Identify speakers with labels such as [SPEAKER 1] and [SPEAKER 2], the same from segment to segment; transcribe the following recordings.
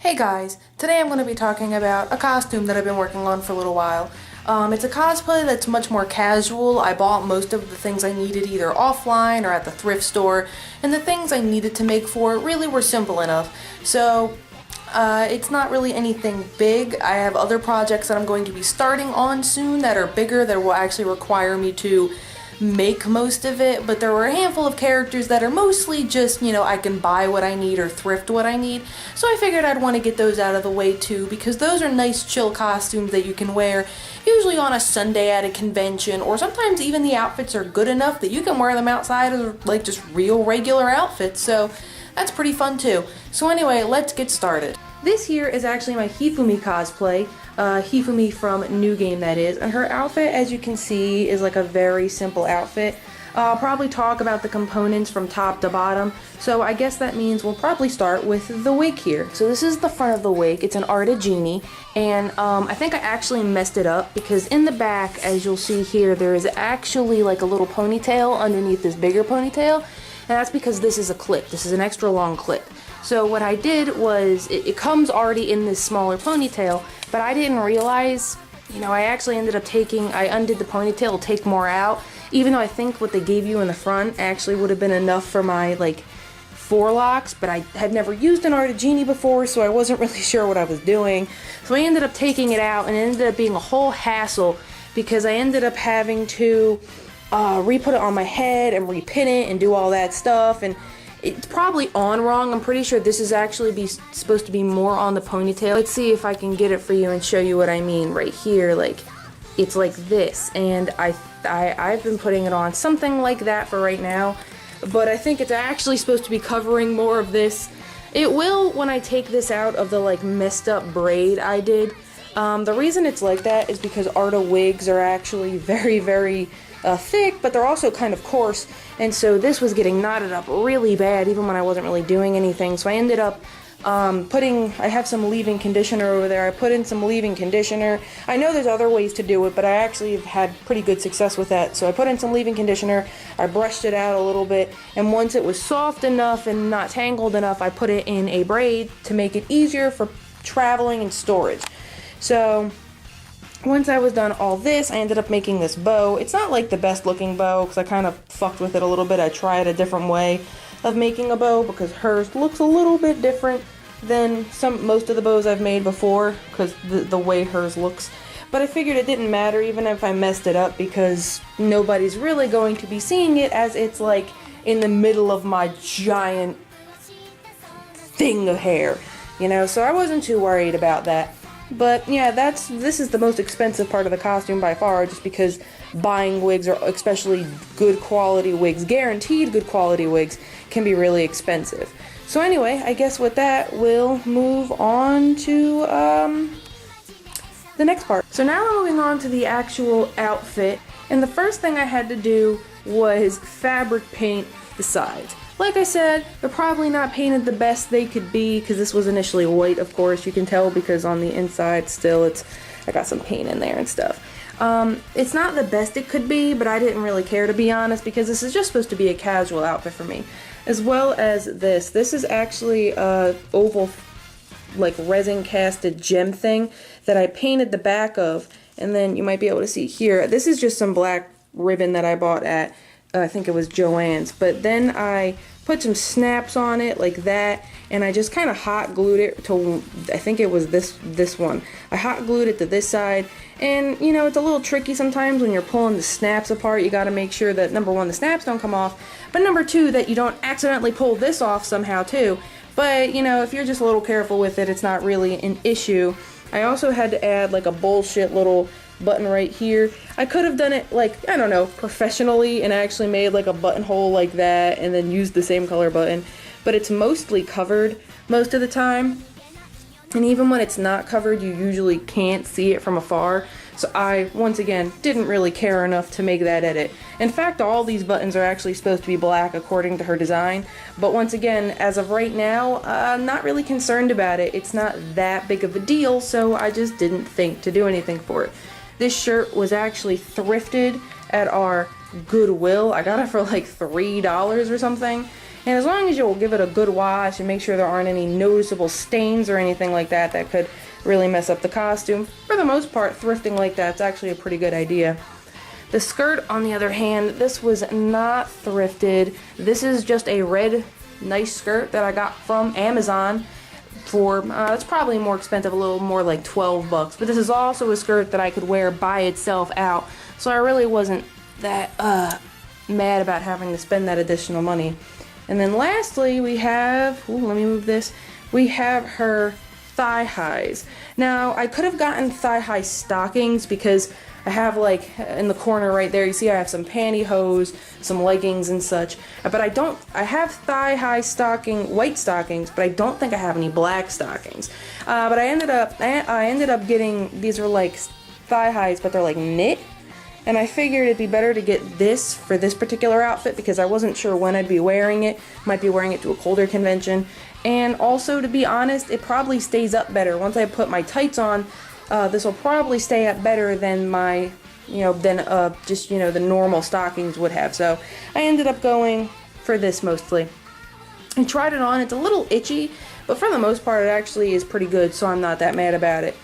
[SPEAKER 1] Hey guys, today I'm going to be talking about a costume that I've been working on for a little while. It's a cosplay that's much more casual. I bought most of the things I needed either offline or at the thrift store, and the things I needed to make for it really were simple enough. So, it's not really anything big. I have other projects that I'm going to be starting on soon that are bigger that will actually require me to make most of it, but there were a handful of characters that are mostly just, I can buy what I need or thrift what I need, so I figured I'd want to get those out of the way too, because those are nice chill costumes that you can wear, usually on a Sunday at a convention, or sometimes even the outfits are good enough that you can wear them outside as like just real regular outfits, so that's pretty fun too. So anyway, let's get started. This here is actually my Hifumi cosplay, Hifumi from New Game that is, and her outfit, as you can see, is like a very simple outfit. I'll probably talk about the components from top to bottom, so I guess that means we'll probably start with the wig here. So this is the front of the wig. It's an Art of Genie, and I think I actually messed it up because in the back, as you'll see here, there is actually like a little ponytail underneath this bigger ponytail, and that's because this is a clip. This is an extra long clip. So what I did was, it comes already in this smaller ponytail, but I didn't realize, I actually ended up I undid the ponytail to take more out, even though I think what they gave you in the front actually would have been enough for my, forelocks, but I had never used an Art of Genie before, so I wasn't really sure what I was doing. So I ended up taking it out, and it ended up being a whole hassle, because I ended up having to re-put it on my head, and repin it, and do all that stuff, and it's probably on wrong. I'm pretty sure this is actually supposed to be more on the ponytail. Let's see if I can get it for you and show you what I mean right here. It's like this, and I've been putting it on something like that for right now, but I think it's actually supposed to be covering more of this. It will when I take this out of the messed up braid I did. The reason it's like that is because Arta wigs are actually very, very thick, but they're also kind of coarse, and so this was getting knotted up really bad even when I wasn't really doing anything. So I ended up I have some leave-in conditioner over there. I put in some leave-in conditioner. I know there's other ways to do it, but I actually have had pretty good success with that. So I put in some leave-in conditioner, I brushed it out a little bit, and once it was soft enough and not tangled enough, I put it in a braid to make it easier for traveling and storage. So once I was done all this, I ended up making this bow. It's not like the best looking bow because I kind of fucked with it a little bit. I tried a different way of making a bow because hers looks a little bit different than most of the bows I've made before because the way hers looks. But I figured it didn't matter even if I messed it up because nobody's really going to be seeing it as it's in the middle of my giant thing of hair, so I wasn't too worried about that. But yeah, this is the most expensive part of the costume by far, just because buying wigs, or especially good quality wigs, guaranteed good quality wigs, can be really expensive. So anyway, I guess with that, we'll move on to the next part. So now we're moving on to the actual outfit, and the first thing I had to do was fabric paint the sides. Like I said, they're probably not painted the best they could be because this was initially white, of course. You can tell because on the inside still I got some paint in there and stuff. It's not the best it could be, but I didn't really care, to be honest, because this is just supposed to be a casual outfit for me. As well as this. This is actually a oval, resin casted gem thing that I painted the back of, and then you might be able to see here. This is just some black ribbon that I bought at I think it was Joann's, but then I put some snaps on it like that, and I just kind of hot glued it to, I think it was this one. I hot glued it to this side, and it's a little tricky sometimes when you're pulling the snaps apart. You got to make sure that number one, the snaps don't come off, but number two, that you don't accidentally pull this off somehow too. But if you're just a little careful with it, it's not really an issue. I also had to add a bullshit little button right here. I could have done it I don't know, professionally, and actually made a buttonhole like that and then used the same color button, but it's mostly covered most of the time, and even when it's not covered you usually can't see it from afar, so I once again didn't really care enough to make that edit. In fact, all these buttons are actually supposed to be black according to her design, but once again, as of right now, I'm not really concerned about it. It's not that big of a deal, so I just didn't think to do anything for it. This shirt was actually thrifted at our Goodwill. I got it for $3 or something, And as long as you'll give it a good wash and make sure there aren't any noticeable stains or anything like that that could really mess up the costume, for the most part, thrifting like that's actually a pretty good idea. The skirt, on the other hand, this was not thrifted. This is just a red, nice skirt that I got from Amazon for, it's probably more expensive, a little more like 12 bucks. But this is also a skirt that I could wear by itself out. So I really wasn't that mad about having to spend that additional money. And then lastly, we have, let me move this, we have her thigh highs. Now, I could have gotten thigh high stockings because I have, like, in the corner right there, you see I have some pantyhose, some leggings and such, but I have thigh high white stockings, but I don't think I have any black stockings. But I ended up getting, these are like thigh highs, but they're like knit, and I figured it'd be better to get this for this particular outfit because I wasn't sure when I'd be wearing it. Might be wearing it to a colder convention, and also, to be honest, it probably stays up better. Once I put my tights on, this will probably stay up better than my, the normal stockings would have. So I ended up going for this mostly. I tried it on. It's a little itchy, but for the most part it actually is pretty good, so I'm not that mad about it.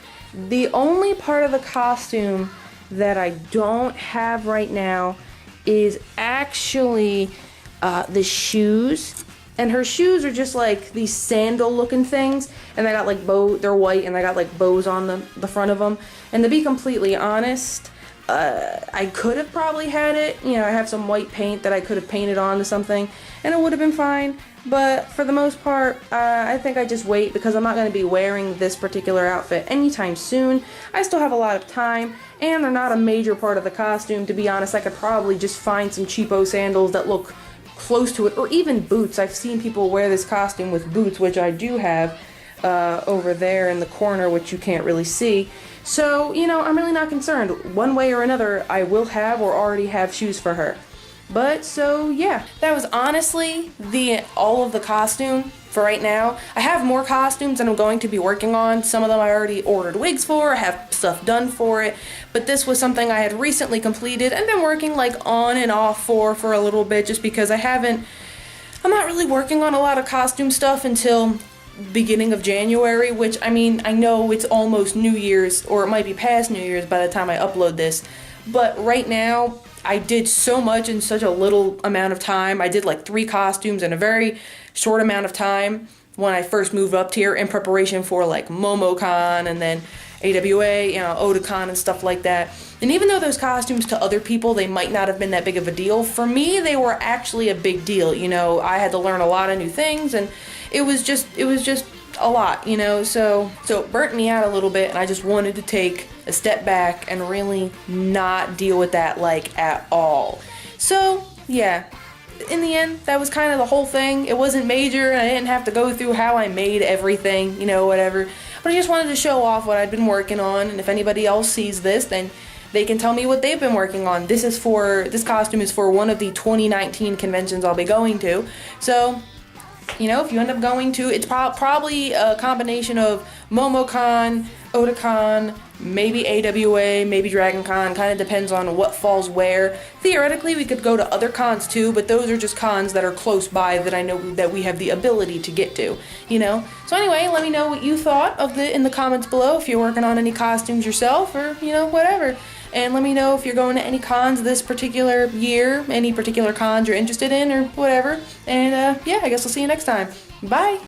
[SPEAKER 1] The only part of the costume that I don't have right now is actually the shoes. And her shoes are just like these sandal looking things, and they got like they're white and they got like bows on the front of them. And to be completely honest, I could have probably had it, I have some white paint that I could have painted onto something and it would have been fine. But for the most part, I think I just wait because I'm not going to be wearing this particular outfit anytime soon. I still have a lot of time, and they're not a major part of the costume. To be honest, I could probably just find some cheapo sandals that look close to it, or even boots. I've seen people wear this costume with boots, which I do have over there in the corner, which you can't really see. So, I'm really not concerned. One way or another, I will have or already have shoes for her. But, so, yeah. That was honestly all of the costume for right now. I have more costumes that I'm going to be working on. Some of them I already ordered wigs for, I have stuff done for it. But this was something I had recently completed and been working like on and off for a little bit, just because I'm not really working on a lot of costume stuff until beginning of January, which, I know it's almost New Year's, or it might be past New Year's by the time I upload this. But right now, I did so much in such a little amount of time. I did like 3 costumes in a very short amount of time when I first moved up here in preparation for like MomoCon and then AWA, Otakon and stuff like that. And even though those costumes to other people, they might not have been that big of a deal, for me they were actually a big deal. I had to learn a lot of new things, and it was just a lot, so it burnt me out a little bit, and I just wanted to take a step back and really not deal with that like at all. So yeah, in the end, that was kind of the whole thing. It wasn't major, and I didn't have to go through how I made everything, whatever. But I just wanted to show off what I'd been working on, and if anybody else sees this, then they can tell me what they've been working on. This costume is for one of the 2019 conventions I'll be going to. So, if you end up going to, it's probably a combination of MomoCon, Otakon, maybe AWA, maybe DragonCon, kind of depends on what falls where. Theoretically, we could go to other cons too, but those are just cons that are close by that I know that we have the ability to get to, So anyway, let me know what you thought in the comments below, if you're working on any costumes yourself, or, whatever. And let me know if you're going to any cons this particular year, any particular cons you're interested in, or whatever. And yeah, I guess I'll see you next time. Bye!